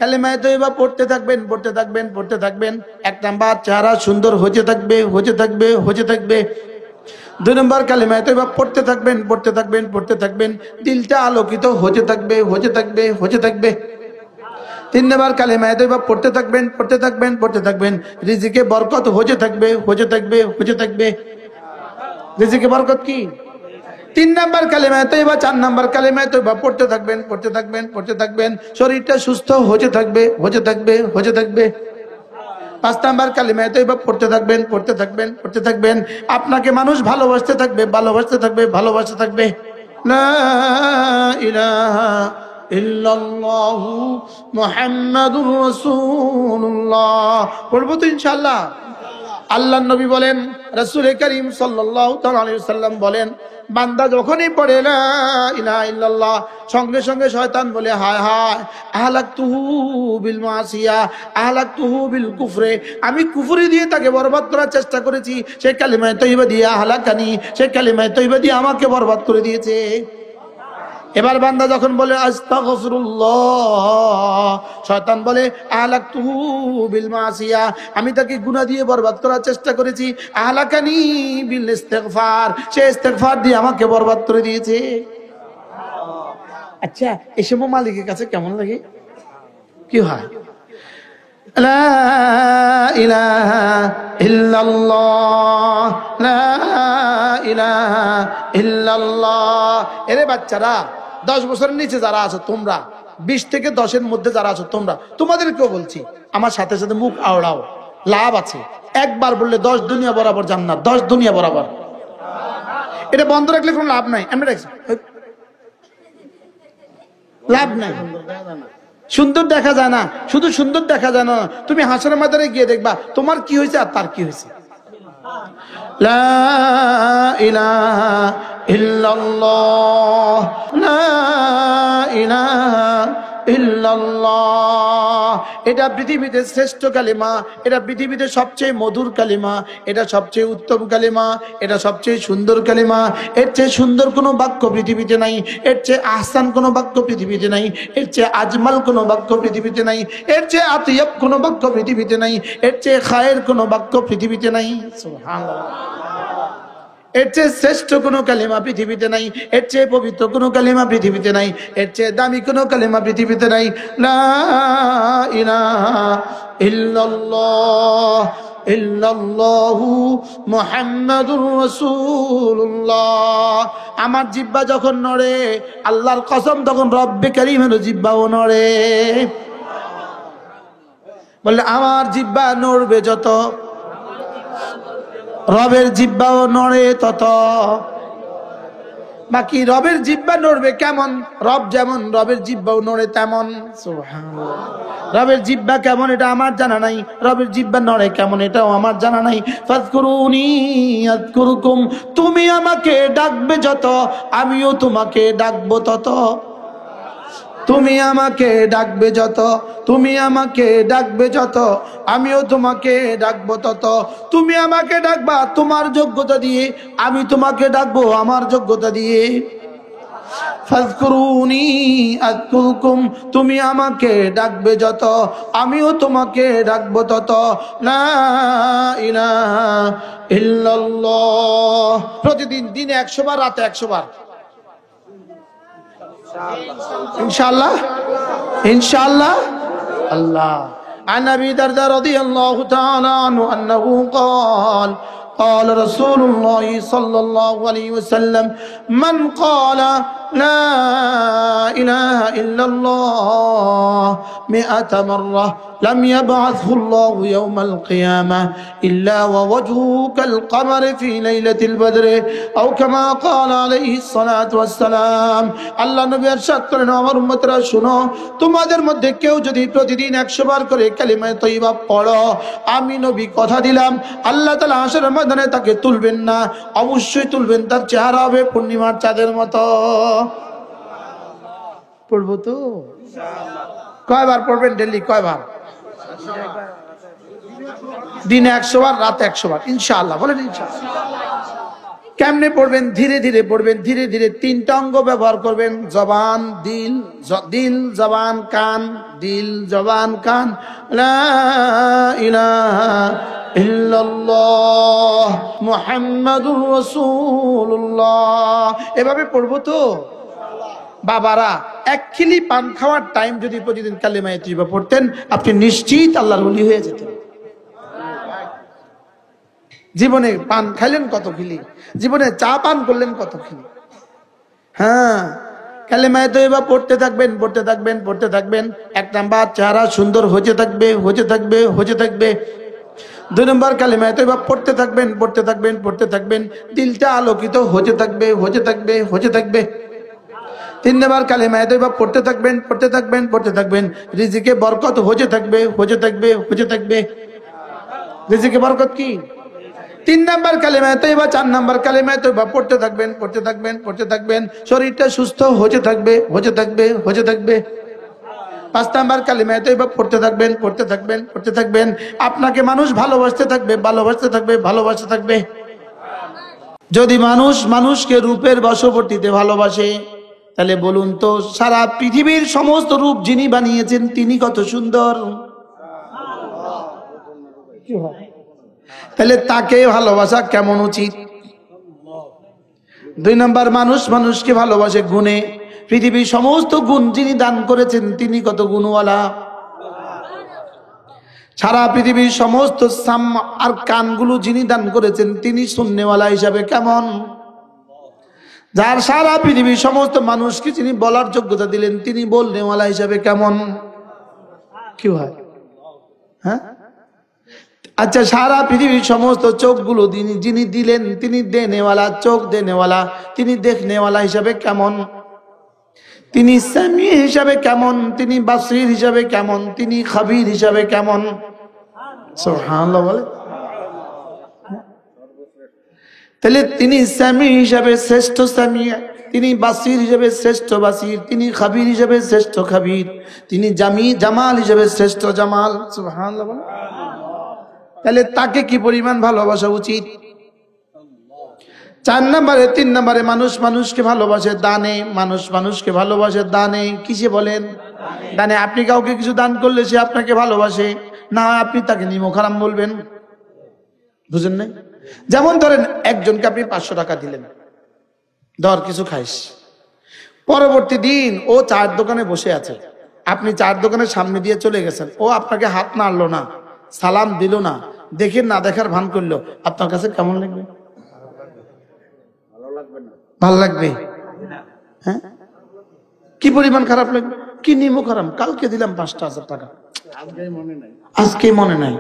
কালেমায়ে তয়্যিবা পড়তে থাকবেন পড়তে থাকবেন পড়তে থাকবেন। 1 নাম্বার চেহারা সুন্দর হতে থাকবে হতে থাকবে হতে থাকবে। 2 নম্বর কালেমায়ে তয়্যিবা পড়তে থাকবেন পড়তে থাকবেন পড়তে থাকবেন, দিলটা আলোকিত হতে থাকবে হতে থাকবে হতে থাকবে। 3 নম্বর কালেমায়ে তয়্যিবা পড়তে থাকবেন পড়তে থাকবেন পড়তে থাকবেন, রিজিকে বরকত হতে থাকবে হতে থাকবে হতে থাকবে। রিজিকে বরকত কি? 3 নম্বর কালেমায়ে তয়্যিবা 4 নম্বর কালেমায়ে তয়্যিবা পড়তে থাকবেন পড়তে থাকবেন পড়তে থাকবেন, শরীরটা সুস্থ হতে থাকবে হতে থাকবে হতে থাকবে। 5 নম্বর কালেমায়ে তয়্যিবা পড়তে থাকবেন পড়তে থাকবেন পড়তে থাকবেন, আপনাকে মানুষ ভালোবাসতে থাকবে ভালোবাসতে থাকবে ভালোবাসতে থাকবে। লা ইলাহা ইল্লাল্লাহু মুহাম্মাদুর রাসূলুল্লাহ। পড়বো তো ইনশাআল্লাহ। আল্লাহর নবী বলেন, রাসূল করিম সাল্লাল্লাহু তাআলা আলাইহি ওয়াসাল্লাম বলেন, বান্দা যখনই পড়ে লা ইলাহা ইল্লাল্লাহ, সঙ্গে সঙ্গে শয়তান বলে হায় হায় আহলাকতুহু বিল মাসিয়া আহলাকতুহু বিল কুফরে, আমি কুফরি দিয়ে তাকে বরবাদ করার চেষ্টা করেছি, সে কালিমায়ে তয়্যিবা দিয়ে আহলাকানি, সে কালিমায়ে তয়্যিবা দিয়ে আমাকে বরবাদ করে দিয়েছে। এবার বান্দা যখন বলে আস্তাগফিরুল্লাহ, শয়তান বলে আহলাকতুহু বিল মাসিয়া, আমি তাকে গুনাহ দিয়ে বরবাদ করার চেষ্টা করেছি, আহলাকানি বিল ইস্তিগফার, সে ইস্তিগফার দিয়ে আমাকে বরবাদ করে দিয়েছে। আচ্ছা, এসব মালিকের কাছে কেমন লাগে? কি হয়? লা ইলাহা ইল্লাল্লাহ লা ইলাহা ইল্লাল্লাহ। এরে বাচ্চারা, 10 বছরের নিচে যারা আছো তোমরা, 20 থেকে 10-এর মধ্যে যারা আছো তোমরা, তোমাদেরকেও বলছি, আমার সাথে সাথে মুখ আওড়াও, লাভ আছে। একবার বললে 10 দুনিয়া বরাবর জান্নাত, 10 দুনিয়া বরাবর। এটা বন্ধ রাখলে কোনো লাভ নাই। আমরা লাভ নাই, সুন্দর দেখা যায় না, শুধু সুন্দর দেখা যায় না, তুমি হাসরের ময়দানে গিয়ে দেখবা তোমার কি হয়েছে আর তার কি হয়েছে। লা ইলাহা ইল্লাল্লাহ লা ইলাহা ইল্লাল্লাহ, এটা পৃথিবীতে শ্রেষ্ঠ কালিমা, এটা পৃথিবীতে সবচেয়ে মধুর কালিমা, এটা সবচেয়ে উত্তম কালিমা, এটা সবচেয়ে সুন্দর কালিমা। এর চেয়ে সুন্দর কোনো বাক্য পৃথিবীতে নাই, এর চেয়ে আহসান কোনো বাক্য পৃথিবীতে নাই, এর চেয়ে আজমাল কোনো বাক্য পৃথিবীতে নাই, এর চেয়ে আতিয়াব কোনো বাক্য পৃথিবীতে নাই, এর চেয়ে খায়ের কোনো বাক্য পৃথিবীতে নাই। সুবহানাল্লাহ। এর চেয়ে শ্রেষ্ঠ কোনো কালিমা পৃথিবীতে নাই, এর চেয়ে পবিত্র কোনো কালিমা পৃথিবীতে নাই, এর চেয়ে দামি কোনো কালিমা পৃথিবীতে নাই। লা ইলাহা ইল্লাল্লাহ ইল্লাল্লাহু মুহাম্মাদুর রাসূলুল্লাহ। আমার জিহ্বা যখন নড়ে, আল্লাহর কসম, তখন রব্বে কারীমের জিহ্বাও নড়ে। বলে আমার জিহ্বা নড়বে যত, রবের জিহ্বাও নড়ে তত। বাকি রবের জিহ্বা নড়বে কেমন? রব যেমন, রবের জিহ্বাও নড়ে তেমন। সুবহানাল্লাহ। রবের জিহ্বা কেমন এটা আমার জানা নাই, রবের জিহ্বা নড়ে কেমন এটাও আমার জানা নাই। ফাযকুরুনি আযকুরুকুম, তুমি আমাকে ডাকবে যত, আমিও তোমাকে ডাকবো তত। তুমি আমাকে ডাকবে যত, তুমি আমাকে ডাকবে যত, আমিও তোমাকে ডাকবো তত। তুমি আমাকে ডাকবা তোমার যোগ্যতা দিয়ে, আমি তোমাকে ডাকবো আমার যোগ্যতা দিয়ে। ফাযকুরুনি আযকুরকুম, তুমি আমাকে ডাকবে যত, আমিও তোমাকে ডাকবো তত। লা ইলাহা ইল্লাল্লাহ। প্রতিদিন দিনে 100 বার, রাতে 100 বার ইনশাআল্লাহ ইনশাআল্লাহ। আল্লাহ। عن أبي الدرداء رضي الله تعالى عنه أنه قال قال رسول الله صلى الله عليه وسلم من قال لا إله إلا الله 100 مرة لم يبعثه الله يوم القيامة إلا ووجهه كالقمر في ليلة البدر أو كما قال عليه الصلاة والسلام। আল্লাহ নবী ইরশাদ করেন, আমার উম্মতরা শুনো, তোমাদের মধ্যে কেউ যদি প্রতিদিন 100 বার করে কালিমায়ে তয়্যিবা পড়ো, আমি নবী কথা দিলাম আল্লাহ তাআলা হাশরের ময়দানে তাকে তুলবেন না, অবশ্যই তুলবেন, তার চেহারা হবে পূর্ণিমার চাঁদের মতো। পড়বো তো ইনশাআল্লাহ। কয়বার পড়বেন ডেইলি? কয়বার? দিনে 100 বার, রাতে 100 বার ইনশাআল্লাহ। বলেন ইনশাআল্লাহ। কেমনে পড়বেন? ধীরে ধীরে পড়বেন, ধীরে ধীরে। তিনটা অঙ্গ ব্যবহার করবেন, জবান, দিল, দিল, জবান, কান, দিল, জবান, কান। লা ইলাহা ইল্লাল্লাহ মুহাম্মাদুর রাসূলুল্লাহ। এভাবে পড়বো তো বাবারা? এক খিলি পান খাওয়ার টাইম যদি প্রতিদিন কালেমা তৈয়বা পড়তেন, আপনি নিশ্চিত আল্লাহর ওলি হয়ে যেতেন। জীবনে পান খাইলেন কত খিলি, জীবনে চা পান করলেন কত খিলি। হ্যাঁ, কালেমা তৈয়বা পড়তে থাকবেন, পড়তে থাকবেন, পড়তে থাকবেন। এক নাম্বার, চেহারা সুন্দর হতে থাকবে, হতে থাকবে, হতে থাকবে। দুই নম্বর, কালেমা তৈয়বা পড়তে থাকবেন, পড়তে থাকবেন, পড়তে থাকবেন। দিলটা আলোকিত হতে থাকবে, হতে থাকবে, হতে থাকবে। তিন নম্বর, কালেমা তৈয়বা পড়তে থাকবেন, পড়তে থাকবেন, পড়তে থাকবেন। রিজিকে বরকত হতে থাকবে, হতে থাকবে, হতে থাকবে। রিজিকে বরকত কি? তিন নাম্বার কালেমা তৈয়বা। চার নাম্বার কালেমা তৈয়বা পড়তে থাকবেন, পড়তে থাকবেন, পড়তে থাকবেন। শরীরটা সুস্থ হতে থাকবে, হতে থাকবে, হতে থাকবে। পাঁচ নাম্বার কালেমা তৈয়বা পড়তে থাকবেন, পড়তে থাকবেন, পড়তে থাকবেন। আপনাকে মানুষ ভালোবাসতে থাকবে, ভালোবাসতে থাকবে, ভালোবাসতে থাকবে। যদি মানুষ মানুষকে রূপের বশবর্তীতে ভালোবাসে, তাহলে বলুন তো, সারা পৃথিবীর সমস্ত রূপ যিনি বানিয়েছেন তিনি কত সুন্দর। তাহলে তাকে ভালোবাসা কেমন উচিত? দুই নম্বর, মানুষ মানুষকে ভালোবাসে গুণে। পৃথিবীর সমস্ত গুণ যিনি দান করেছেন তিনি কত গুণওয়ালা। সারা পৃথিবীর সমস্ত সাম আর কানগুলো যিনি দান করেছেন তিনি শুননেওয়ালা হিসাবে কেমন। যার সারা পৃথিবীর সমস্ত মানুষকে যিনি বলার যোগ্যতা দিলেন তিনি বলনেওয়ালা হিসাবে কেমন। কি হয়? হ্যাঁ, আচ্ছা, সারা পৃথিবীর সমস্ত চোখগুলো যিনি দিলেন তিনি দেনেওয়ালা, চোখ দেনেওয়ালা, তিনি দেখনেওয়ালা হিসাবে কেমন। তিনি সামি হিসাবে কেমন, তিনি বাসির হিসাবে কেমন, তিনি খাবির হিসাবে কেমন। সুবহানাল্লাহ বলে। তাহলে তিনি সামি হিসাবে শ্রেষ্ঠ সামি, তিনি বাসির হিসাবে শ্রেষ্ঠ বাসির, তিনি খাবির হিসাবে শ্রেষ্ঠ খাবির, তিনি জামাল হিসাবে শ্রেষ্ঠ জামাল। সুবহানাল্লাহ বলে। তাহলে তাকে কি পরিমাণ ভালোবাসা উচিত? চার নম্বরে, তিন নম্বরে, মানুষ মানুষকে ভালোবাসে দানে। মানুষ মানুষকে ভালোবাসে দানে। কিসে বলেন? দানে। আপনি কাউকে কিছু দান করলে সে আপনাকে ভালোবাসে, না হয় আপনি তাকে নিমক হারাম বলবেন। বুঝেন নাই? যেমন ধরেন, একজনকে আপনি 500 টাকা দিলেন, ধর কিছু খাইস। পরবর্তী দিন ও চার দোকানে বসে আছে, আপনি চার দোকানের সামনে দিয়ে চলে গেছেন, ও আপনাকে হাত নাড়লো না, সালাম দিল না, দেখে না দেখার ভান করলো, আপনার কাছে কেমন লাগবে? ভালো লাগবে? হ্যাঁ, কি পরিমাণ খারাপ লাগবে? কি নিমক হারাম, কালকে দিলাম 5,000 টাকা, আজকে মনে নাই।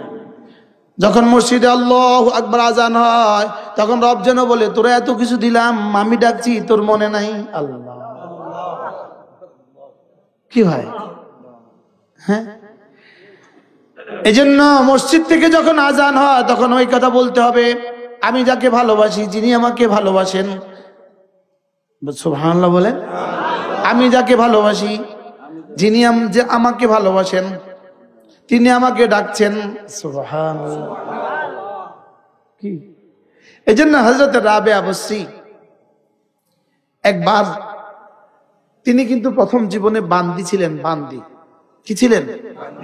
যখন মসজিদে আল্লাহু আকবার আজান হয়, তখন রব যেন বলে, তোরা এত কিছু দিলাম, আমি ডাকছি, তোর মনে নাই। আল্লাহ, কি হয়? হ্যাঁ, এজন্য মসজিদ থেকে যখন আজান হয় তখন ওই কথা বলতে হবে, আমি যাকে ভালোবাসি যিনি আমাকে ভালোবাসেন। সুবহানাল্লাহ বলেন। আমি যাকে ভালোবাসি যিনি আমাকে ভালোবাসেন তিনি আমাকে ডাকছেন। সুবহানাল্লাহ। কি? এজন্য হযরত রাবিয়া বসরি একবার, তিনি কিন্তু প্রথম জীবনে বান্দি ছিলেন। বান্দি কি ছিলেন?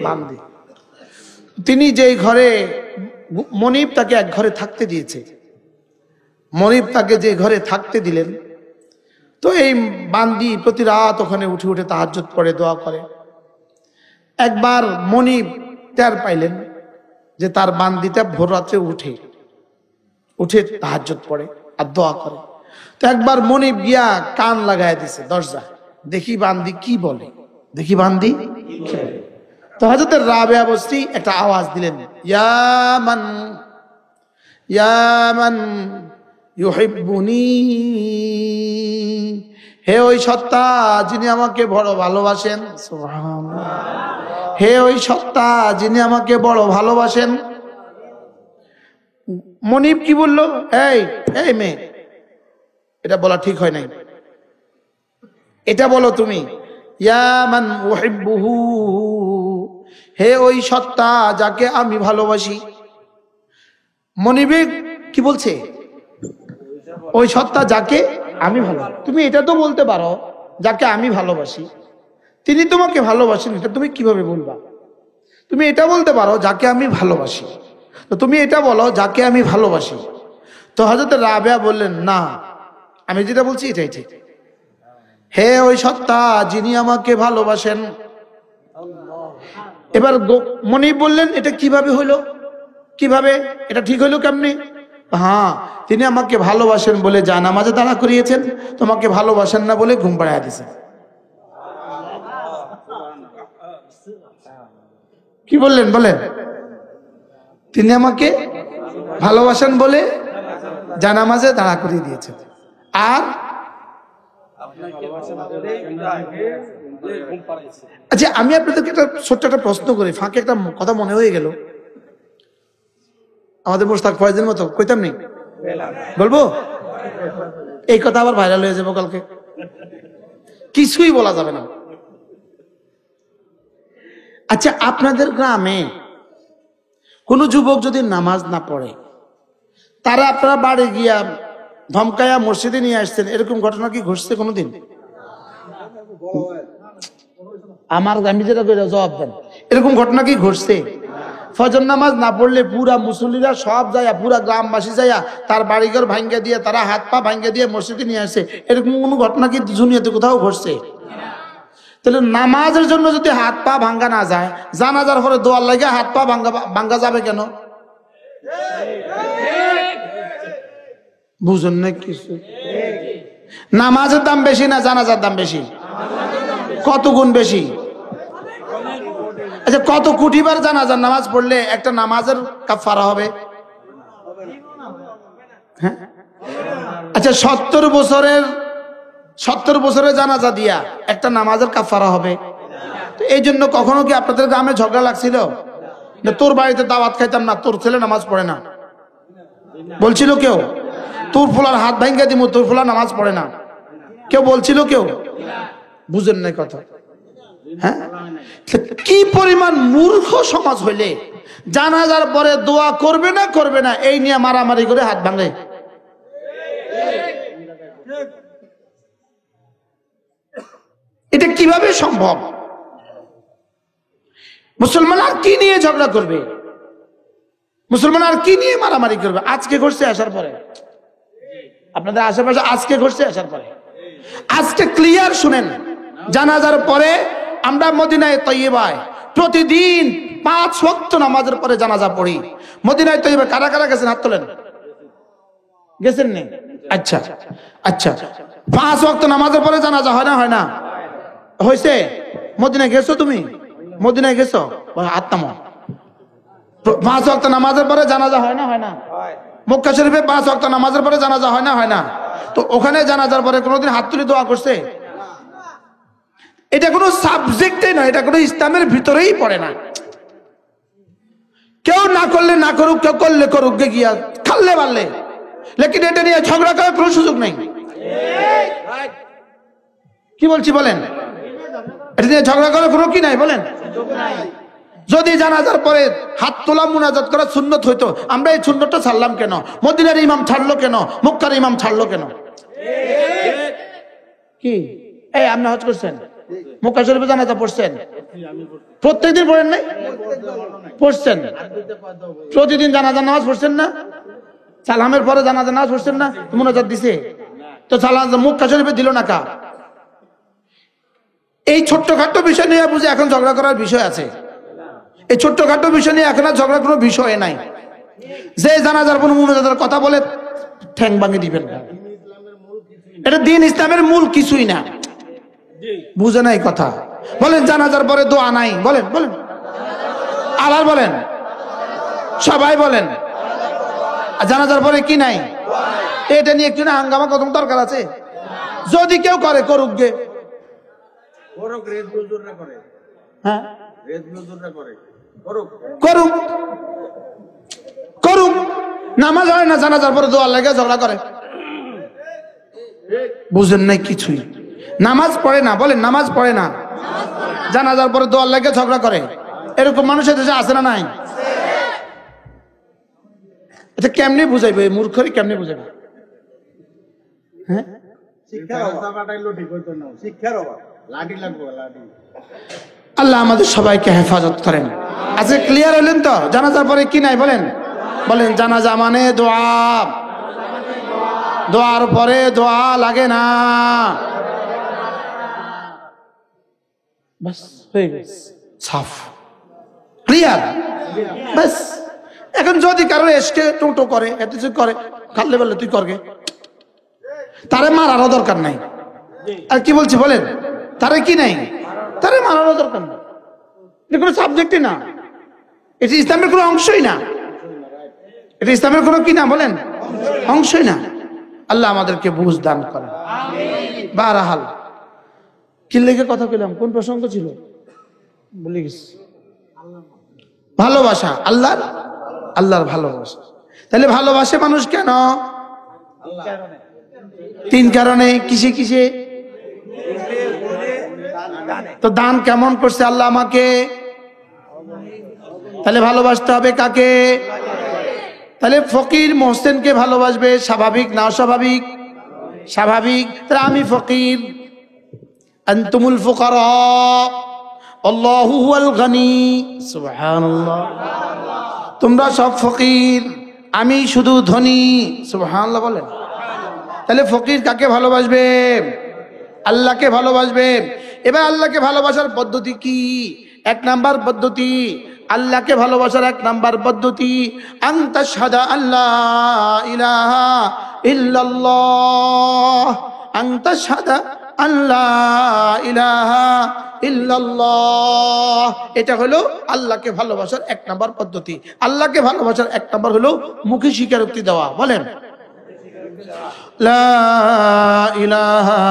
বান্দি। তিনি যেই ঘরে, মনিব তাকে এক ঘরে থাকতে দিয়েছে, মনিব তাকে যে ঘরে থাকতে দিলেন, তো এই বান্দি প্রতি রাত ওখানে উঠে উঠে তাহাজ্জুদ পড়ে, দোয়া করে। একবার মনিব টের পাইলেন যে তার বান্দিটা ভোর রাত্রে উঠে তাহাজ্জুদ পড়ে আর দোয়া করে। তো একবার মনিব গিয়া কান লাগায় দিছে দরজা, দেখি বান্দি কি বলে, দেখি বান্দি কি বলে। তো হযরত রাবিয়া বসরি একটা আওয়াজ দিলেন, ইয়া মান ইউহিব্বুনি, হে ওই সত্তা যিনি আমাকে বড় ভালোবাসেন। সুবহানাল্লাহ। হে ওই সত্তা যিনি আমাকে বড় ভালোবাসেন। মনিব কি বলল? এই মেয়ে, এটা বলা ঠিক হয় নাই, এটা বলো তুমি, ইয়া মান উহিব্বুহু, হে ওই সত্তা যাকে আমি ভালোবাসি। মনিবে কি বলছে? ওই সত্তা যাকে আমি ভালো, তুমি এটা তো বলতে পারো যাকে আমি ভালোবাসি তিনি তোমাকে ভালোবাসেন, এটা তুমি কিভাবে বলবা? তুমি এটা বলতে পারো যাকে আমি ভালোবাসি, তো তুমি এটা বলো যাকে আমি ভালোবাসি। তো হযরত রাবেয়া বললেন, না, আমি যেটা বলছি এটাই ঠিক। হে ওই সত্তা যিনি আমাকে ভালোবাসেন। এবার মনিব বললেন, এটা কিভাবে হইলো, কিভাবে এটা ঠিক হইলো কেমনি? হ্যাঁ, তিনি আমাকে ভালোবাসেন বলে জানামাজে দাঁড়া করিয়েছেন, তোমাকে ভালোবাসেন না বলে ঘুম পাড়ায় দিয়েছেন। কি বললেন বলেন? তিনি আমাকে ভালোবাসেন বলে জানামাজে দাঁড়া করিয়ে দিয়েছেন, আর আচ্ছা আমি আপনাদেরকে একটা ছোট্ট একটা প্রশ্ন করি, ফাঁকে একটা কথা মনে হয়ে গেল, আমাদের মোস্তাক ফয়েজের মতো কইতাম নি, বলবো? এই কথা আবার ভাইরাল হয়ে যাবো কালকে, কিছুই বলা যাবে না। আচ্ছা, আপনাদের গ্রামে কোন যুবক যদি নামাজ না পড়ে, তারা আপনারা বাড়ি গিয়া ধমকায়া মসজিদে নিয়ে আসছেন, এরকম ঘটনা কি ঘটছে কোনোদিন? আমার আমি যেটা জবাব দেন, এরকম ঘটনা কি ঘটছে? ফজর নামাজ না পড়লে পুরা মুসল্লিরা সব যায়, পুরা গ্রামবাসী যায় তার বাড়িঘর ভাঙ্গা দিয়ে, তারা হাত পা ভাঙ্গা দিয়ে মসজিদে নিয়ে আসছে, এরকম কোন ঘটনা কি দুনিয়াতে কোথাও ঘটছে? তাহলে নামাজের জন্য যদি হাত পা ভাঙ্গা না যায়, জানাজার পরে দোয়ার লাগে হাত পা ভাঙ্গা যাবে কেন? বুঝুন না কিছু? নামাজের দাম বেশি না জানাজার দাম বেশি? কত গুণ বেশি? আচ্ছা, কত কোটিবার জানাজার নামাজ পড়লে একটা নামাজের কাফারা হবে? হ্যাঁ, আচ্ছা 70 বছরের জানাজা দিয়া একটা নামাজের কাফারা হবে? তো এই জন্য কখনো কি আপনাদের গ্রামে ঝগড়া লাগছিল? তোর বাড়িতে দাওয়াত খাইতাম না, তোর ছেলে নামাজ পড়ে না বলছিল কেউ? তোর ফুলার হাত ভাঙ্গা দিব, তোর ফুলা নামাজ পড়ে না, কেউ বলছিল কেউ? বুঝেন না কথা? হ্যাঁ, কি পরিমাণ মূর্খ সমাজ হইলে জানাজার পরে দোয়া করবে না করবে না এই নিয়ে মারামারি করে হাত ভাঙে। এটা কিভাবে সম্ভব? মুসলমান আর কি নিয়ে ঝগড়া করবে? মুসলমান আর কি নিয়ে মারামারি করবে? আজকে ঘটছে আসার পরে, আপনাদের আশেপাশে আজকে ঘটছে আসার পরে, আজকে ক্লিয়ার শুনেন, জানাজার পরে আমরা মদিনায়ে তৈয়বায় প্রতিদিন 5 ওয়াক্ত নামাজের পরে জানাজা পড়ি। মদিনায়ে তৈয়বায় কারা কারা গেছেন? হাত তোলেন। গেছেন নি? আচ্ছা আচ্ছা, 5 ওয়াক্ত নামাজের পরে জানাজা হয় না হয় না? হয়েছে? মদিনায় গেছো তুমি? মদিনায় গেছো? হাত নামাও। 5 ওয়াক্ত নামাজের পরে জানাজা হয় না হয় না? মক্কা শরীফে 5 ওয়াক্ত নামাজের পরে জানাজা হয় না হয় না? তো ওখানে জানাজার পরে কোনোদিন হাত তুলে দোয়া করছে? এটা কোনো সাবজেক্টই নয়, এটা কোনো ইসলামের ভিতরেই পড়ে না। কেউ না করলে না করুক, কেউ করলে করুক, গিয়া খাললে বাড়লে, লেকিন এটা নিয়ে ঝগড়া করার কোনো সুযোগ নেই। কি বলছি বলেন? এটা নিয়ে ঝগড়া করার কোনো কি নাই বলেন? যদি জানাজার পরে হাত তোলা মুনাজাত করা সুন্নত হইতো, আমরা এই সুন্নতটা ছাড়লাম কেন? মদিনার ইমাম ছাড়লো কেন? মক্কার ইমাম ছাড়লো কেন? কি এই আপনি হজ করছেন, মক্কা শরীফে জানাজা পড়ছেন, প্রত্যেকদিন পড়েন নাই? পড়ছেন। প্রতিদিন জানাজা নামাজ পড়ছেন না? সালামের পরে জানাজা নামাজ পড়ছেন না? মুনাজাত দিছে তো, সালাম মক্কা শরীফে দিল না কা? এই ছোট্টখাট্ট বিষয় নিয়ে বুঝে এখন ঝগড়া করার বিষয় আছে? এই ছোট্টখাট্ট বিষয় নিয়ে এখন আর ঝগড়া কোনো বিষয় নাই। যে জানাজার কোনো মুনাজাতের কথা বলে ঠ্যাং ভাঙে দিবেন, এটা দিন ইসলামের মূল কিছুই না। বুঝে নাই কথা? বলেন জানাজার পরে দোয়া নাই? বলেন বলেন, আল্লাহ বলেন, সবাই বলেন জানাজার পরে কি নাই? এটা নিয়ে একটু না হাঙ্গামা কত দরকার আছে? যদি কেউ করে করুক গে, হ্যাঁ করুক করুক, নামাজ হয় না জানাজার পরে দোয়া লাগে ঝগড়া করে। বুঝেন নাই কিছুই? নামাজ পড়ে না, বলেন নামাজ পড়ে না, জানাজার পরে দোয়া লাগে ঝগড়া করে, এরকম মানুষের দেশে আছে না নাই? এটা কেমনে বুঝাইবে? মূর্খরি কেমনে বুঝাইবে? হ্যাঁ আল্লাহ আমাদের সবাইকে হেফাজত করেন। আজকে ক্লিয়ার হলেন তো? জানাজার পরে কি নাই বলেন? বলেন জানাজা মানে দোয়া, দোয়ার পরে দোয়া লাগে না। বাস হয়ে গেছে, সাফ ক্লিয়ার। বাস এখন যদি কারো এসকে টোটো করে এত কিছু করে, খাললে বললে তুই করগে, তারে মারারও দরকার নাই। আর কি বলছি বলেন? তারে কি নাই, তারে মারারও দরকার নাই। এটা কোনো সাবজেক্টই না, এটা ইসলামের কোনো অংশই না, এটা ইসলামের কোনো কি না বলেন অংশই না। আল্লাহ আমাদেরকে বুঝ দান করেন। বারাহাল কি লেগে কথা কইলাম, কোন প্রসঙ্গ ছিল বলে গেছি। ভালোবাসা, আল্লাহর আল্লাহর ভালোবাসা। তাহলে ভালোবাসে মানুষ কেন? তিন কারণে। কিসে কিসে? তো দান কেমন করছে আল্লাহ আমাকে, তাহলে ভালোবাসতে হবে কাকে? তাহলে ফকির মোহসেনকে ভালোবাসবে, স্বাভাবিক না অস্বাভাবিক? স্বাভাবিক। তাহলে আমি ফকির, আনতুমুল ফুকারা আল্লাহু হুয়াল গনি, সুবহানাল্লাহ। তোমরা সব ফকির, আমি শুধু ধনী, সুবহানাল্লাহ বলেন। তাহলে ফকির কাকে ভালোবাসবে? আল্লাহকে ভালোবাসবে। এবার আল্লাহকে ভালোবাসার পদ্ধতি কি? এক নাম্বার পদ্ধতি, আল্লাহকে ভালোবাসার এক নাম্বার পদ্ধতি, আনতা শাহাদা আল্লাহ ইলাহা ইল্লাল্লাহ, আনতা শাহাদা আল্লাহ ইলাহা ইল্লাল্লাহ। এটা হলো আল্লাহকে ভালোবাসার এক নাম্বার পদ্ধতি। আল্লাহকে ভালোবাসার এক নাম্বার হলো মুখে স্বীকারোক্তি দেওয়া। বলেন লা ইলাহা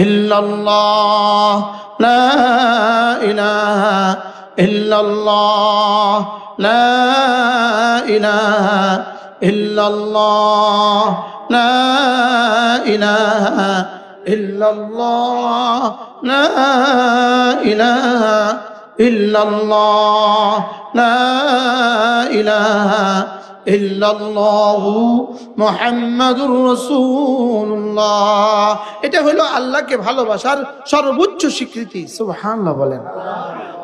ইল্লাল্লাহ, লা ইলাহা ইল্লাল্লাহ, লা ইলাহা ইল্লাল্লাহ, লা ইলাহা ইল্লাল্লাহ, লা ইলাহা ইল্লাল্লাহ, লা ইলাহা ইল্লাল্লাহু মুহাম্মাদুর রাসূলুল্লাহ। এটা হলো আল্লাহকে ভালোবাসার সর্বোচ্চ স্বীকৃতি। সুবহানাল্লাহ বলেন।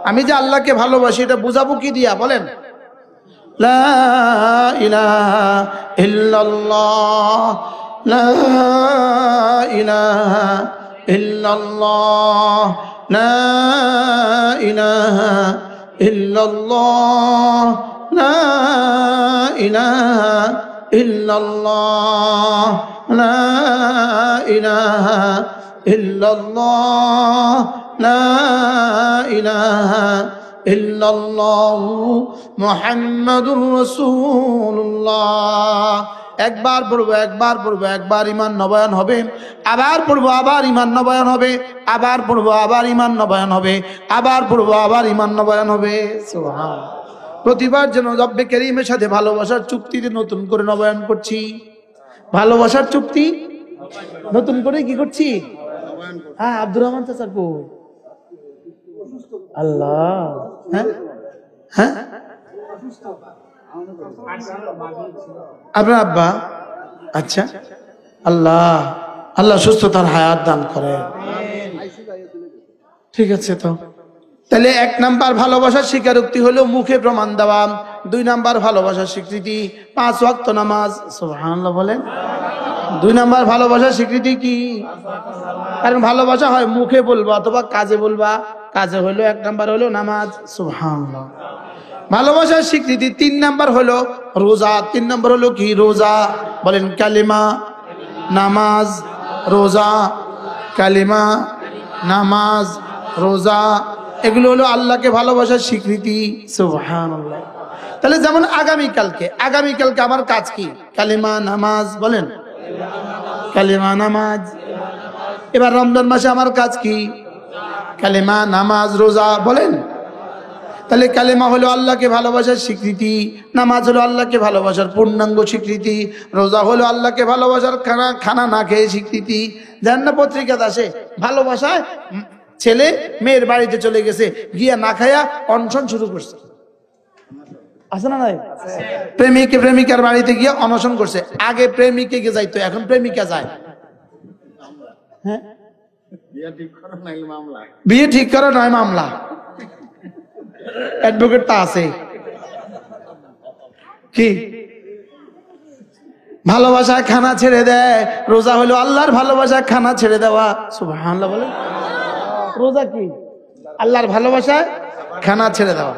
আমি যে আল্লাহকে ভালোবাসি এটা বুঝাবো কি দিয়া বলেন? লা ইলাহা ইল্লাল্লাহ, লা ইলাহা ইল্লাল্লাহ, লা ইলাহা ইল্লাল্লাহ, লা ইলাহা ইল্লাল্লাহ, লা ইলাহা ইল্লাল্লাহ, লা ইলাহা ইল্লাল্লাহু মুহাম্মাদুর রাসূলুল্লাহ। একবার পড়বো, একবার পড়বো, একবার ঈমান নবায়ন হবে, আবার পড়বো, আবার ঈমান নবায়ন হবে, আবার পড়বো, আবার ঈমান নবায়ন হবে, আবার পড়বো, আবার ঈমান নবায়ন হবে। সুবহানাল্লাহ। প্রতিবার যেন রব্বে কারীমের সাথে ভালোবাসার চুক্তিতে নতুন করে নবায়ন করছি। ভালোবাসার চুক্তি নতুন করে কি করছি? হ্যাঁ, আব্দুর রহমান চাচা কো আল্লাহ, হ্যাঁ হ্যাঁ আপনার আব্বা, আচ্ছা আল্লাহ আল্লাহ সুস্থতার হায়াত দান করে। ঠিক আছে, তো তাহলে এক নাম্বার ভালোবাসার স্বীকারোক্তি হলো মুখে প্রমাণ দেওয়া। দুই নাম্বার ভালোবাসার স্বীকৃতি 5 ওয়াক্ত নামাজ। সুবহানাল্লাহ বলেন। 2 নাম্বার ভালোবাসার স্বীকৃতি কি? কারণ ভালোবাসা হয় মুখে বলবা অথবা কাজে বলবা, কাজে হলো 1 নাম্বার হলো নামাজ। সুবহানাল্লাহ। ভালোবাসার স্বীকৃতি 3 নাম্বার হলো রোজা। 3 নাম্বার হলো কি? রোজা। বলেন কালিমা, নামাজ, রোজা। কালিমা, নামাজ, রোজা, এগুলো হলো আল্লাহকে ভালোবাসার স্বীকৃতি। সুবহানাল্লাহ। তাহলে যেমন আগামীকালকে আমার কাজ কি? কালিমা, নামাজ। বলেন কালিমা, নামাজ। এবার রমজান মাসে আমার কাজ কি? কালিমা, নামাজ, রোজা। বলেন তাহলে কালিমা হলো আল্লাহকে ভালোবাসার স্বীকৃতি, নামাজ হলো আল্লাহকে ভালোবাসার পূর্ণাঙ্গ স্বীকৃতি, রোজা হলো আল্লাহকে ভালোবাসার খানা না খেয়ে স্বীকৃতি। জান্নাত পত্রিকাতে আসে ভালোবাসায় ছেলে মেয়ের বাড়িতে চলে গেছে, গিয়া না খায়া অনশন শুরু করছে। আছে না নাই? প্রেমিকার বাড়িতে গিয়ে অনশন করছে। আগে প্রেমিকে যাইতো, এখন প্রেমিকা যায়। হ্যাঁ, বিয়ে ঠিক করা নয় মামলা। অ্যাডভোকেট তা আছে কি? ভালোবাসায় খানা ছেড়ে দেয়। রোজা হলো আল্লাহর ভালোবাসায় খানা ছেড়ে দেওয়া। সুবহানাল্লাহ বলে। রোজা কি? আল্লাহর ভালোবাসায় খানা ছেড়ে দেওয়া।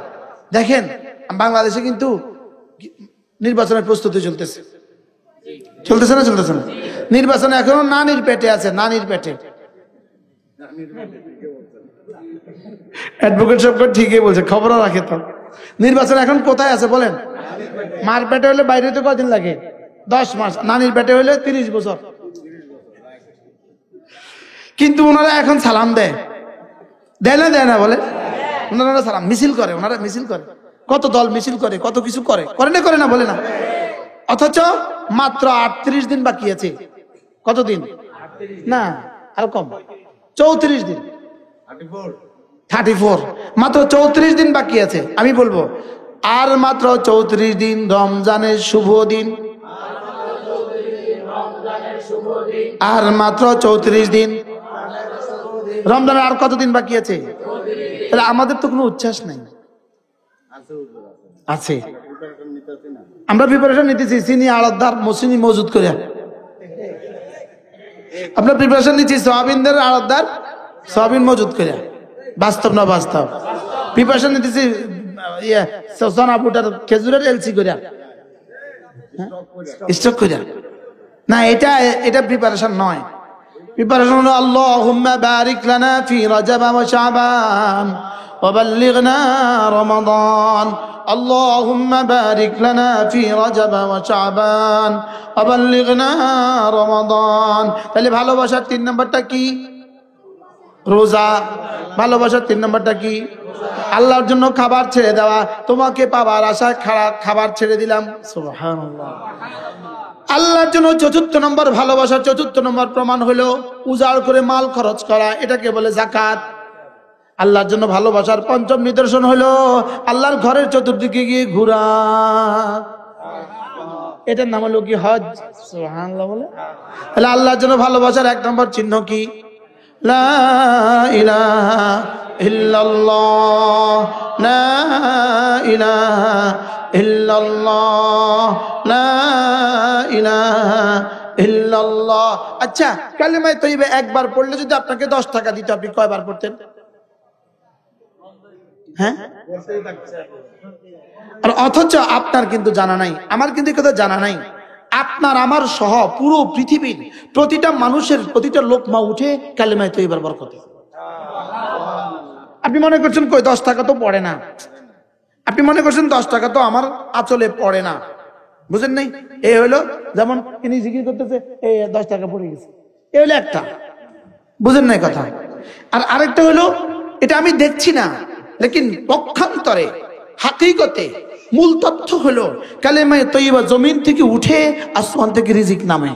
দেখেন বাংলাদেশে কিন্তু নির্বাচনের প্রস্তুতি চলতেছে, চলতেছে না চলতেছে না? নির্বাচনে এখনো নানির পেটে আছে, নানির পেটে। অ্যাডভোকেট সাহেব ঠিকই বলছে, খবরও রাখে তো। নির্বাচন এখন কোথায় আছে বলেন? মার পেটে হলে বাইরে তো কদিন লাগে? 10 মাস। নানির পেটে হলে 30 বছর। কিন্তু ওনারা এখন সালাম দেয়, দেয় না বলে? ওনারা সালাম মিছিল করে, ওনারা মিছিল করে, কত দল মিছিল করে, কত কিছু করে, করে না বলে না? অথচ মাত্র 38 দিন বাকি আছে। কতদিন? না আর কম, 34 দিন, 34, মাত্র 34 দিন বাকি আছে। আমি বলবো আর মাত্র 34 দিন রমজানের শুভ দিন, আর মাত্র 34 দিন রমজানের। আর কতদিন বাকি আছে? তাহলে আমাদের তো কোনো উচ্ছ্বাস নাই। আছে, আমরা প্রিপারেশন নিতেছি চিনি আড়তদার মসিনি মজুদ করে। আমরা প্রিপারেশন নিচ্ছি সয়াবিনদের আড়তদার সয়াবিন মজুদ করে। বাস্তব না বাস্তব? প্রিপারেশন নিতেছি সোনাপুটার খেজুরের এলসি করে, স্টক করে। না, এটা প্রিপারেশন নয়। প্রিপারেশন হলো আল্লাহুম্মা বারিক লানা ফি রাজাব ওয়া শাবান ওয়া বাল্লিগনা রমাদান। আল্লাহুম্মা বারিক লানা ফি রাজাব ওয়া শাবান ওয়া বাল্লিগনা রমাদান। তাহলে ভালোবাসার 3 নাম্বারটা কি? রোজা। ভালোবাসার 3 নাম্বারটা কি? আল্লাহর জন্য খাবার ছেড়ে দেওয়া। তোমাকে পাবার আশায় খাবার ছেড়ে দিলাম। সুবহানাল্লাহ। আল্লাহর জন্য 4র্থ নম্বর ভালোবাসার 4র্থ নম্বর প্রমাণ হলো উজাড় করে মাল খরচ করা, এটাকে বলে যাকাত। আল্লাহর জন্য ভালোবাসার 5ম নিদর্শন হলো আল্লাহর ঘরের চতুর্দিকে গিয়ে ঘোরা, এটার নাম হলো কি? হজ। সুবহানাল্লাহ বলে। তাহলে আল্লাহর জন্য ভালোবাসার 1 নম্বর চিহ্ন কি? লা ইলাহা ইল্লাল্লাহ, লা ইলাহা ইল্লাল্লাহ, লা ইলাহা ইল্লাল্লাহ। আচ্ছা, কালেমা তয়্যিবা একবার পড়লে যদি আপনাকে 10 টাকা দিত, আপনি কয়বার পড়তেন? হ্যাঁ, আর অথচ আপনার কিন্তু জানা নাই, আমার কিন্তু কথা জানা নাই। আপনার আমার সহ পুরো পৃথিবীর প্রতিটা মানুষের প্রতিটা লোকমা উঠে কালেমা তয়্যিবার বরকতে। আপনি মনে করছেন কই 10 টাকা তো পড়ে না, আপনি মনে করছেন 10 টাকা তো আমার আঁচলে পড়ে না, বুঝেন নাই? এই হলো যেমন তিনি জিকির করতেছে, এই 10 টাকা পড়ে গেছে, এই হলো একটা, বুঝেন নাই কথা? আর আরেকটা হলো এটা আমি দেখছি না, লেকিন পক্ষান্তরে হাকিকতে মূল তথ্য হলো কালেমা তয়্যিবা জমিন থেকে উঠে আসমান থেকে রিজিক নামে।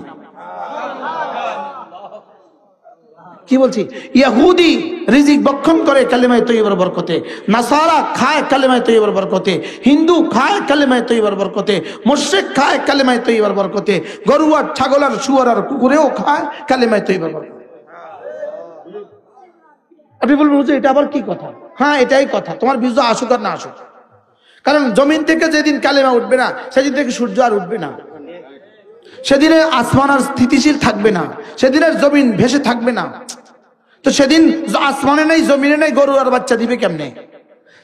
কি বলছি? ইহুদি রিজিক বক্ষণ করে কালেমা তয়্যিবার বরকতে, নাসারা খায় কালেমা তয়্যিবার বরকতে, হিন্দু খায় কালেমা তয়্যিবার বরকতে, মুশরিক খায় কালেমা তয়্যিবার বরকতে, গরু আর ছাগল আর শুয়োর আর কুকুরেও খায় কালেমা তয়্যিবার বরকতে। আপনি বলবেন হুজুর এটা আবার কি কথা? হ্যাঁ, এটাই কথা, তোমার বীজ আসুক আর না আসুক। কারণ জমিন থেকে যেদিন কালেমা উঠবে না, সেদিন থেকে সূর্য আর উঠবে না, সেদিনে আসমান আর স্থিতিশীল থাকবে না, সেদিনের জমিন ভেসে থাকবে না। তো সেদিন আসমানে নেই, জমিনে নেই, গরু আর বাচ্চা দিবে কেমনে?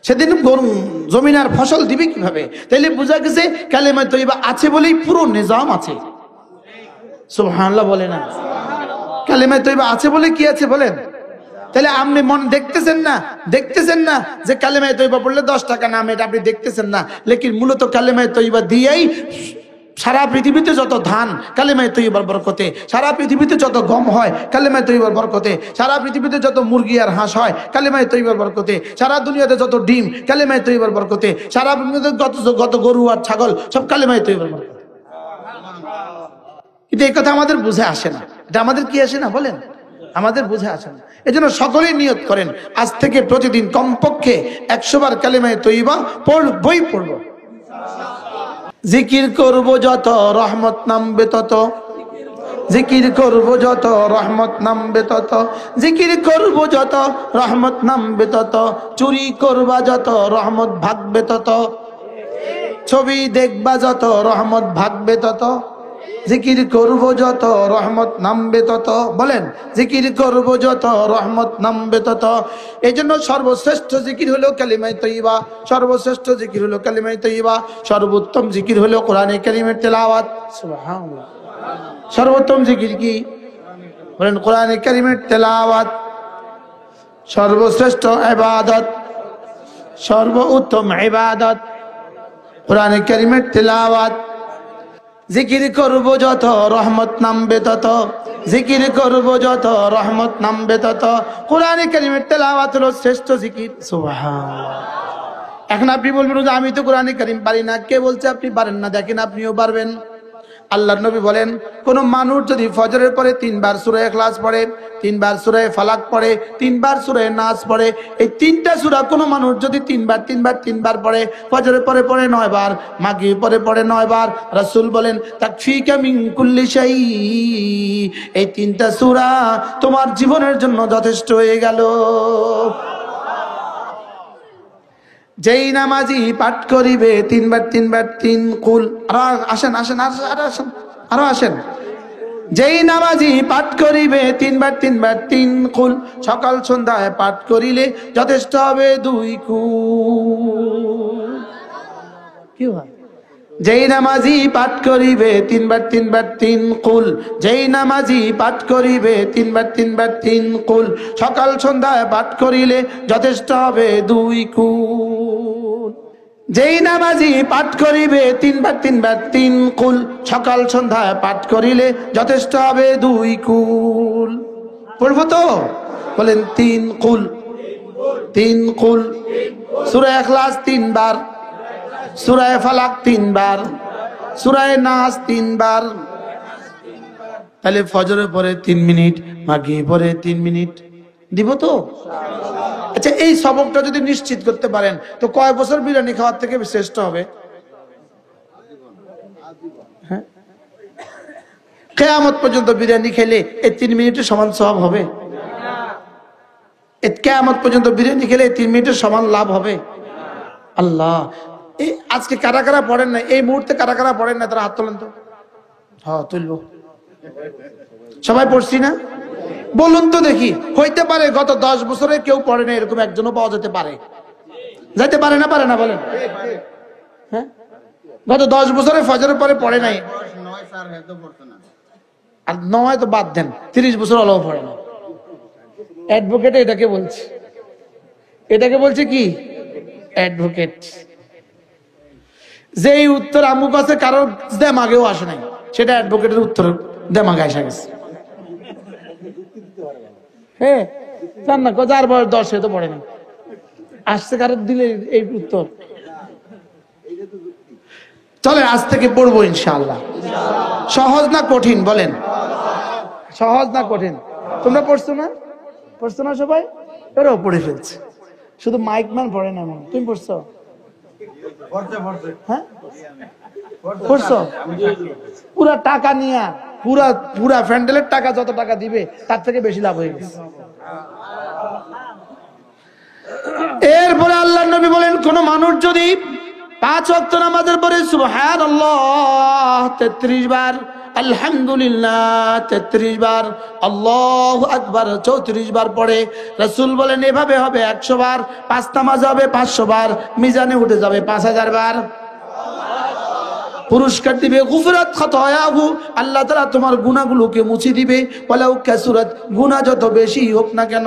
সেদিন গরু জমিন আর ফসল দিবে কিভাবে? তাইলে বোঝা গেছে কালেমা তয়্যিবা আছে বলেই পুরো নিজাম আছে। সুবহানাল্লাহ বলে না? কালেমা তয়্যিবা আছে বলে কি আছে বলেন? তাহলে আপনি মন দেখতেছেন না যে কালেমা তয়্যিবা পড়লে 10 টাকা নামে, এটা আপনি দেখতেছেন না। লেকিন মূলত কালেমা তয়্যিবা দিয়েই সারা পৃথিবীতে যত ধান কালেমা তয়্যিবার বরকতে, সারা পৃথিবীতে যত গম হয় কালেমা তয়্যিবার বরকতে, সারা পৃথিবীতে যত মুরগি আর হাঁস হয় কালেমা তয়্যিবার বরকতে, সারা দুনিয়াতে যত ডিম কালেমা তয়্যিবার বরকতে, সারা পৃথিবীতে যত গরু আর ছাগল সব কালেমা তয়্যিবার বরকতে। কিন্তু এই কথা আমাদের বুঝে আসে না। এটা আমাদের কি আসে না বলেন? আমাদের বুঝে আসে না। এজন্য সকলেই নিয়ত করেন আজ থেকে প্রতিদিন কমপক্ষে 100 বার কালেমা তয়্যিবা পড়বই পড়ব। জিকির করব যত রহমত নামবে তত, জিকির করব যত রহমত নামবে তত, জিকির করব যত রহমত নামবে তত, চুরি করবা যত রহমত ভাগবে তত, ছবি দেখবা যত রহমত ভাগবে তত, জিকির করব যত রহমত নামবে তত। বলেন জিকির করব যত রহমত নামবে তত। এই জন্য সর্বশ্রেষ্ঠ জিকির হলো কালিমায়ে তয়্যিবা, সর্বশ্রেষ্ঠ জিকির হলো কালিমায়ে তয়্যিবা, সর্বোত্তম জিকির হলো কোরআনে কারীমের তেলাওয়াত। সুবহানাল্লাহ। সর্বোত্তম জিকির কি? বলেন কোরআনে কারীমের তেলাওয়াত। সর্বশ্রেষ্ঠ ইবাদত, সর্বোত্তম ইবাদত কোরআনে কারীমের তেলাওয়াত। জিকির করব যত রহমত নামবে তত, জিকির করব যত রহমত নামবে তত। কোরআনে কারীমের তেলাওয়াত হলো শ্রেষ্ঠ জিকির। সুবহানাল্লাহ। এখন আপনি বলবেন যে আমি তো কোরআনে কারীম পারি না। কে বলছে আপনি পারেন না? দেখেন আপনিও পারবেন। আল্লাহর নবী বলেন কোন মানুষ যদি ফজরের পরে 3 বার সূরা ইখলাস পড়ে, 3 বার সূরা ফালাক পড়ে, 3 বার সূরা নাস পড়ে, এই 3টা সূরা কোন মানুষ যদি 3 বার পড়ে, ফজরের পরে পড়ে 9 বার, মাগরিব পরে পড়ে 9 বার, রাসূল বলেন তাকফিকা মিন কুল্লি শাই, এই 3টা সূরা তোমার জীবনের জন্য যথেষ্ট হয়ে গেল। যেই নামাজি পাঠ করিবে 3 বার 3 কুল, আসেন আসেন আসেন আরো আসেন, যেই নামাজি পাঠ করিবে 3 বার 3 কুল, সকাল সন্ধ্যায় পাঠ করিলে যথেষ্ট হবে 2 কুল। কি হয়? যেই নামাজি পাঠ করিবে 3 বার 3 কুল, যেই নামাজি পাঠ করিবে 3 বার 3 কুল, সকাল সন্ধ্যায় পাঠ করিলে যথেষ্ট হবে 2 কুল। যেই নামাজি পাঠ করিবে 3 বার 3 কুল, সকাল সন্ধ্যায় পাঠ করিলে যথেষ্ট হবে 2 কুল। পড়বো তো? বলেন 3 কুল, 3 কুল। সূরা ইখলাস 3 বার, সূরা ফালাক 3 বার, সূরা নাস 3 বার। তাহলে ফজরের পরে 3 মিনিট, মাগরিবের পরে 3 মিনিট দিব তো? আচ্ছা, এই সবকটা যদি নিশ্চিত করতে পারেন তো কয় বছর বিরিয়ানি খাওয়ার থেকে শ্রেষ্ঠ হবে? হ্যাঁ, কিয়ামত পর্যন্ত বিরিয়ানি খেলে এই 3 মিনিটের সমান সওয়াব হবে? কিয়ামত পর্যন্ত বিরিয়ানি খেলে 3 মিনিটের সমান লাভ হবে? আল্লাহ, এই আজকে কারা কারা পড়েন না, এই মুহূর্তে কারা কারা পড়েন না তারা হাত তোলেন তো। হ্যাঁ তুলবো, সবাই পড়ছি না? বলুন তো দেখি। হইতে পারে গত 10 বছরে কেউ পড়ে না, এরকম একজনও পাওয়া যেতে পারে। যাইতে পারে না? পারে না? বলেন। হ্যাঁ, গত 10 বছরে ফজরের পরে পড়ে নাই। আর 9 তো বাদ দেন, 30 বছর হলেও পড়ে না। অ্যাডভোকেট এটাকে বলছে, এটাকে বলছে কি? অ্যাডভোকেট। যেই উত্তর আমুক আছে কারোর দেমাগেও আসে নাই, সেটা অ্যাডভোকেটের উত্তর দেমাগে আসা গেছে। হ্যাঁ, জান না যার বয়স 10 সে তো পড়ে না, আসছে কারোর দিলে এই উত্তর। চলে আজ থেকে পড়বো ইনশাআল্লাহ। সহজ না কঠিন? বলেন সহজ না কঠিন? তোমরা পড়ছো না? পড়ছো না সবাই? এরাও পড়ে ফেলছে, শুধু মাইকম্যান পড়ে না। তুমি পড়ছো? হ্যাঁ পড়ছো? পুরা টাকা নিয়ে, পুরা ফ্যান্ডেলের টাকা যত টাকা দিবে তার থেকে বেশি লাভ হয়ে গেছে। এরপরে আল্লাহর নবী বলেন কোন মানুষ যদি 5 ওয়াক্ত নামাজের পরে সুবহানাল্লাহ 33 বার, আলহামদুলিল্লাহ 33 বার, আল্লাহু আকবার 34 বার পড়ে, রাসূল বলেন এভাবে হবে 100 বার, 5 নামাজ হবে 500 বার, মিজানে উঠে যাবে 5000 বার। পুরস্কার দিবে গুফরাত খাতায়াহু, আল্লাহ তাআলা তোমার গুনাহগুলোকে মুছে দিবে, ওয়ালাউ কাসুরাত, গুনাহ যত বেশি হোক না কেন।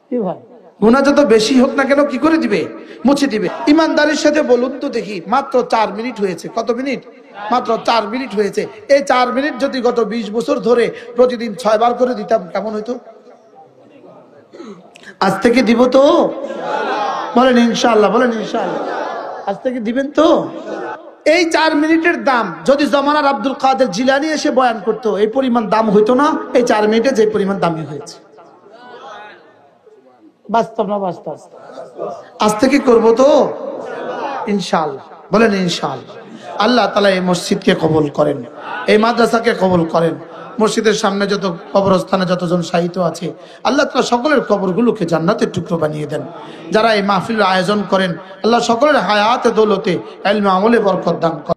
কি ভাই, গুনাহ যত বেশি হোক না কেন কি করে দিবে? মুছে দিবে। ইমানদারির সাথে বলুন তো দেখি, মাত্র 4 মিনিট হয়েছে। কত মিনিট? মাত্র 4 মিনিট হয়েছে। এই 4 মিনিট যদি গত 20 বছর ধরে প্রতিদিন 6 বার করে দিতাম কেমন হইতো? আজ থেকে দিব তো? বলেন ইনশাআল্লাহ, বলেন ইনশাআল্লাহ। আজ থেকে দিবেন তো? এই 4 মিনিটের দাম যদি জমানার আব্দুল কাদের জিলানী এসে বয়ান করতো, এই পরিমাণ দাম হইতো না এই 4 মিনিটে যে পরিমাণ দামি হয়েছে। বাস্তব না বাস্তব? আজ থেকে করবো তো ইনশাআল্লাহ, বলেন ইনশাআল্লাহ। আল্লাহ তাআলা এই মসজিদকে কবুল করেন, এই মাদ্রাসাকে কবুল করেন। মসজিদের সামনে যত কবরস্থানে যতজন শায়িত আছে আল্লাহ তাআলা সকলের কবরগুলোকে জান্নাতের টুকরো বানিয়ে দেন। যারা এই মাহফিলের আয়োজন করেন আল্লাহ সকলের হায়াতে দৌলতে ইলমে আমলে বরকত দান করেন।